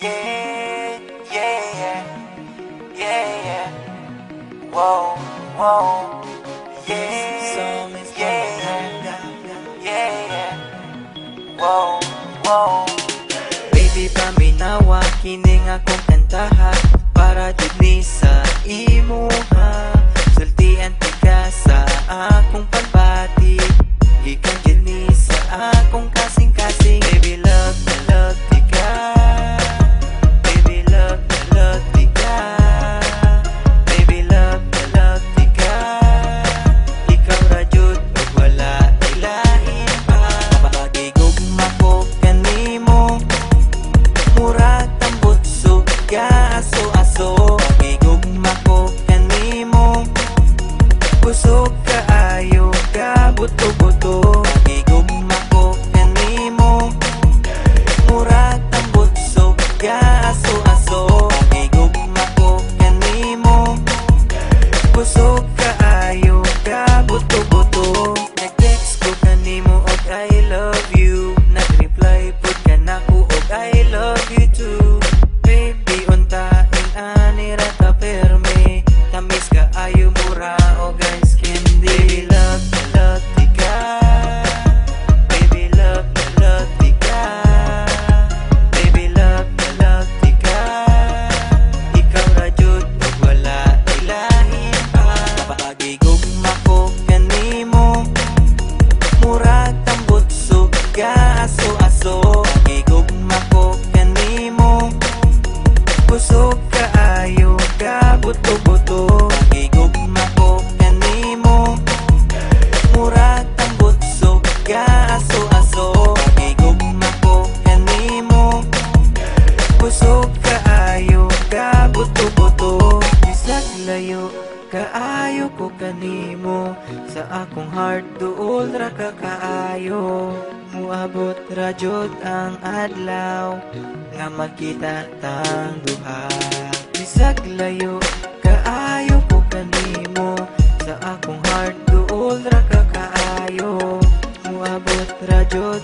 Yeah, yeah, yeah, yeah. Whoa, whoa. Yeah, yeah, yeah. Whoa, whoa. Baby, paminawa kining akong kantaha para jud ni sa imuha. Sultian tika sa akong pagbati, gikan jud ni sa akong kasing-kasing. Baby, love na love tika. Baby, love na love tika. Baby, love na love tika. Ikaw ra jud ug wala ilahin pa. Pagigugma ko kanimo, murag tambot suga aso-aso. Pagigugma ko kanimo, kusog kaayo ka buto-buto. Pagigugma ko kanimo, murag tambot suga aso-aso. Pagigugma ko kanimo, kusog kaayo ka buto-buto. Nag-text ko kanimo og I love you, nag-reply pud ka nako og I love you too. Baby, untain ani ra ta perme, tamis ka ayo mura o guys candy. Baby, love na love tika. Baby, love na love tika. Baby, love na love tika. Ikaw ra jud ug wala ilahin pa. Pagigugma ko kanimo, murag tambot suga aso-aso. Pagigugma ko kanimo, kusog kaayo ka buto-buto. Pagigugma ko kanimo, murag tambot suga aso-aso. Pagigugma ko kanimo, kusog kaayo ka buto-buto. Bisag layo kaayo ko kanimo, sa akong heart duol ra ka kaayo. Muabot ra jud ang adlaw nga magkita tang duha. Bisag layo kaayo ko kanimo, sa akong heart duol ra ka kaayo. Muabot ra jud